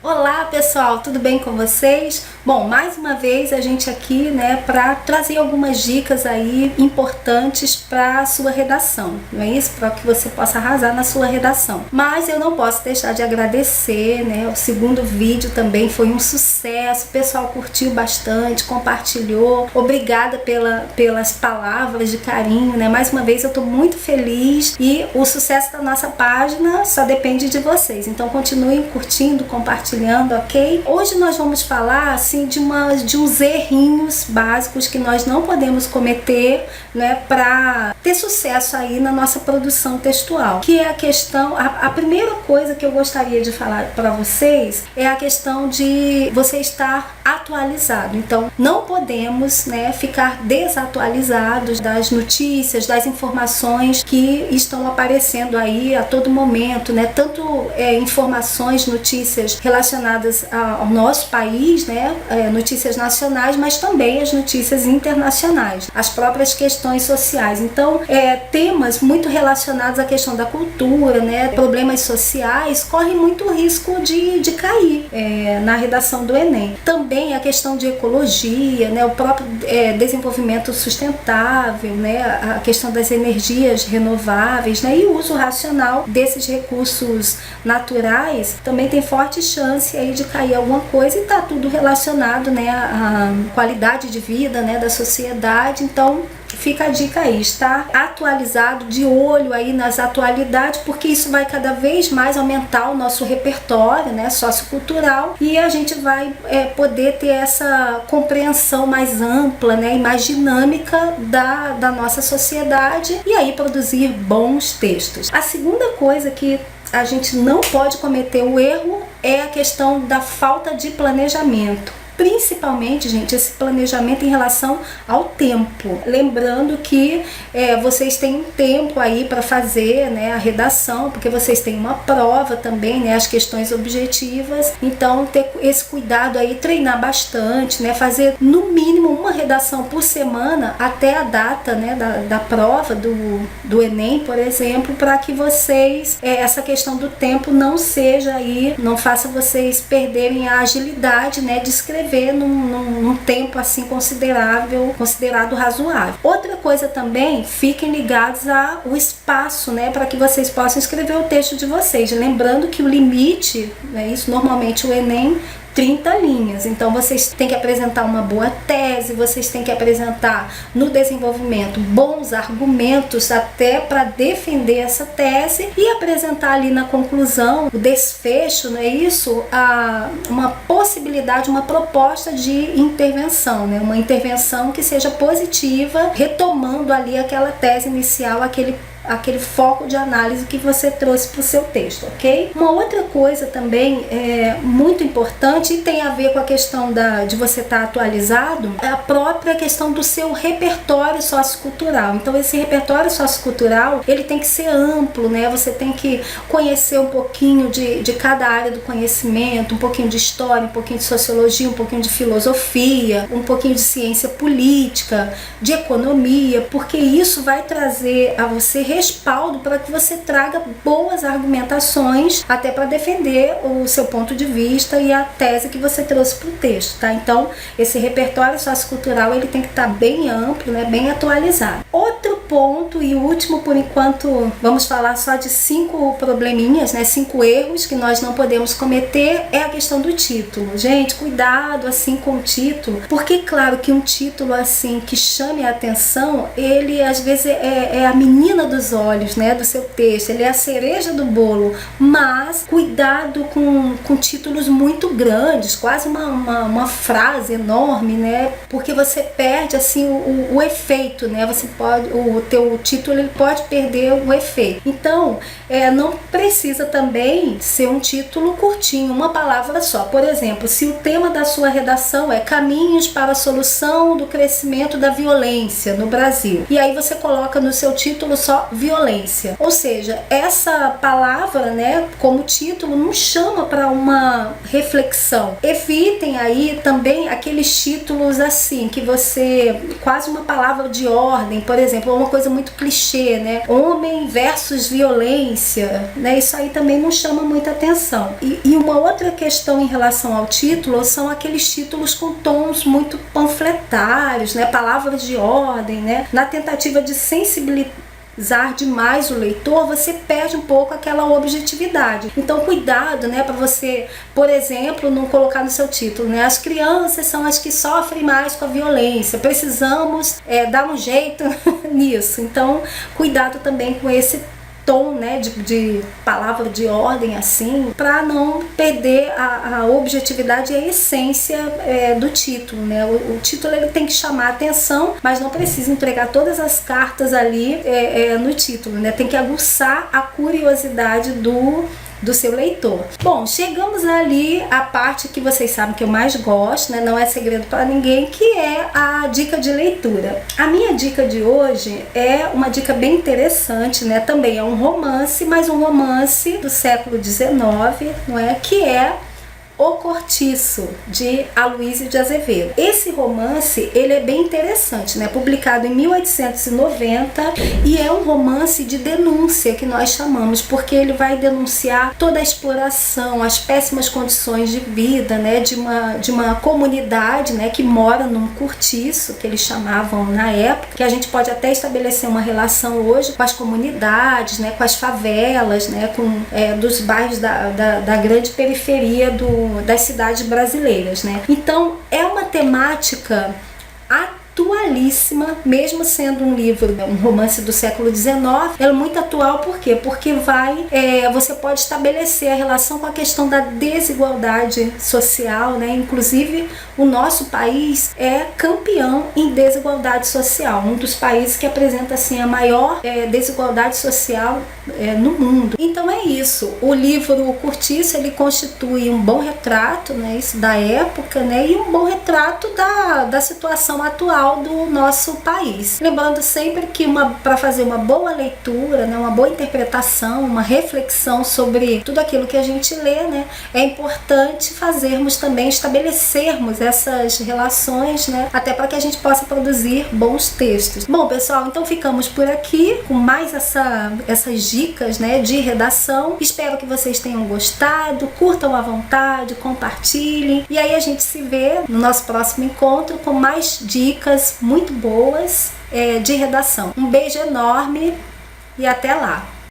Olá pessoal, tudo bem com vocês? Bom, mais uma vez a gente aqui, né, para trazer algumas dicas aí importantes para a sua redação, não é isso? Para que você possa arrasar na sua redação. Mas eu não posso deixar de agradecer, né? O segundo vídeo também foi um sucesso, o pessoal curtiu bastante, compartilhou. Obrigada pelas palavras de carinho, né? Mais uma vez eu estou muito feliz e o sucesso da nossa página só depende de vocês. Então continuem curtindo, compartilhando, ok? Hoje nós vamos falar assim de uns errinhos básicos que nós não podemos cometer, né, para ter sucesso aí na nossa produção textual, que é a questão, a primeira coisa que eu gostaria de falar para vocês é a questão de você estar atualizado. Então não podemos, né, ficar desatualizados das notícias, das informações que estão aparecendo aí a todo momento, né, tanto informações, notícias relacionadas ao nosso país, né, notícias nacionais, mas também as notícias internacionais, as próprias questões sociais. Então, temas muito relacionados à questão da cultura, né, problemas sociais, correm muito risco de cair na redação do Enem. Também a questão de ecologia, né, o próprio desenvolvimento sustentável, né, a questão das energias renováveis, né, e o uso racional desses recursos naturais também tem forte chance aí de cair alguma coisa, e está tudo relacionado, né, à qualidade de vida, né, da sociedade. Então fica a dica aí, estar atualizado, de olho aí nas atualidades, porque isso vai cada vez mais aumentar o nosso repertório, né, sociocultural, e a gente vai poder ter essa compreensão mais ampla, né, e mais dinâmica da nossa sociedade, e aí produzir bons textos. A segunda coisa que a gente não pode cometer o erro é a questão da falta de planejamento. Principalmente, gente, esse planejamento em relação ao tempo. Lembrando que vocês têm um tempo aí para fazer, né, a redação, porque vocês têm uma prova também, né, as questões objetivas. Então, ter esse cuidado aí, treinar bastante, né, fazer no mínimo uma redação por semana até a data, né, da prova do Enem, por exemplo, para que vocês, essa questão do tempo não seja aí, não faça vocês perderem a agilidade, né, de escrever num tempo assim considerado razoável. Outra coisa também, fiquem ligados ao espaço, né, para que vocês possam escrever o texto de vocês. Lembrando que o limite, né, isso normalmente o Enem 30 linhas, então vocês têm que apresentar uma boa tese, vocês têm que apresentar no desenvolvimento bons argumentos até para defender essa tese, e apresentar ali na conclusão o desfecho, não é isso? Uma possibilidade, uma proposta de intervenção, né? Uma intervenção que seja positiva, retomando ali aquela tese inicial, aquele foco de análise que você trouxe para o seu texto, ok? Uma outra coisa também muito importante, e tem a ver com a questão de você estar atualizado, é a própria questão do seu repertório sociocultural. Então esse repertório sociocultural, ele tem que ser amplo, né? Você tem que conhecer um pouquinho de cada área do conhecimento, um pouquinho de história, um pouquinho de sociologia, um pouquinho de filosofia, um pouquinho de ciência política, de economia, porque isso vai trazer a você respaldo para que você traga boas argumentações até para defender o seu ponto de vista e a tese que você trouxe para o texto, tá? Então esse repertório sociocultural, ele tem que estar bem amplo, né, bem atualizado. Outro ponto e último, por enquanto vamos falar só de 5 probleminhas, né, 5 erros que nós não podemos cometer, é a questão do título. Gente, cuidado assim com o título, porque claro que um título assim que chame a atenção, ele às vezes é a menina dos olhos, né, do seu texto, ele é a cereja do bolo, mas cuidado com títulos muito grandes, quase uma frase enorme, né, porque você perde assim o efeito, né, o teu título, ele pode perder o efeito. Então não precisa também ser um título curtinho, uma palavra só. Por exemplo, se o tema da sua redação é caminhos para a solução do crescimento da violência no Brasil, e aí você coloca no seu título só violência. Ou seja, essa palavra, né, como título, não chama para uma reflexão. Evitem aí também aqueles títulos assim, que você, quase uma palavra de ordem, por exemplo, uma coisa muito clichê, né? Homem versus violência, né? Isso aí também não chama muita atenção. E uma outra questão em relação ao título são aqueles títulos com tons muito panfletários, né? Palavras de ordem, né? Na tentativa de sensibilizar demais o leitor, você perde um pouco aquela objetividade. Então cuidado, né, para você, por exemplo, não colocar no seu título, né, as crianças são as que sofrem mais com a violência, precisamos dar um jeito nisso. Então cuidado também com esse tom, né, de palavra de ordem assim, para não perder a objetividade e a essência do título, né? O título ele tem que chamar a atenção, mas não precisa entregar todas as cartas ali no título, né? Tem que aguçar a curiosidade do seu leitor. Bom, chegamos ali à parte que vocês sabem que eu mais gosto, né? Não é segredo para ninguém, que é a dica de leitura. A minha dica de hoje é uma dica bem interessante, né? Também é um romance, mas um romance do século XIX, não é? Que é O Cortiço, de Aloysio de Azevedo. Esse romance, ele é bem interessante, né? Publicado em 1890 e é um romance de denúncia que nós chamamos, porque ele vai denunciar toda a exploração, as péssimas condições de vida, né? De uma comunidade, né? Que mora num cortiço, que eles chamavam na época, que a gente pode até estabelecer uma relação hoje com as comunidades, né? Com as favelas, né? Dos bairros da grande periferia das cidades brasileiras, né? Então é uma temática atualíssima, mesmo sendo um livro, um romance do século XIX, ela é muito atual. Por quê? Porque você pode estabelecer a relação com a questão da desigualdade social, né? Inclusive o nosso país é campeão em desigualdade social, um dos países que apresenta assim a maior desigualdade social no mundo. Então é isso. O livro O Cortiço, ele constitui um bom retrato, né, isso da época, né, e um bom retrato da situação atual do nosso país. Lembrando sempre que para fazer uma boa leitura, né, uma boa interpretação, uma reflexão sobre tudo aquilo que a gente lê, né, é importante estabelecermos essas relações, né, até para que a gente possa produzir bons textos. Bom, pessoal, então ficamos por aqui com mais essas dicas, né, de redação. Espero que vocês tenham gostado, curtam à vontade, compartilhem, e aí a gente se vê no nosso próximo encontro com mais dicas muito boas de redação. Um beijo enorme e até lá!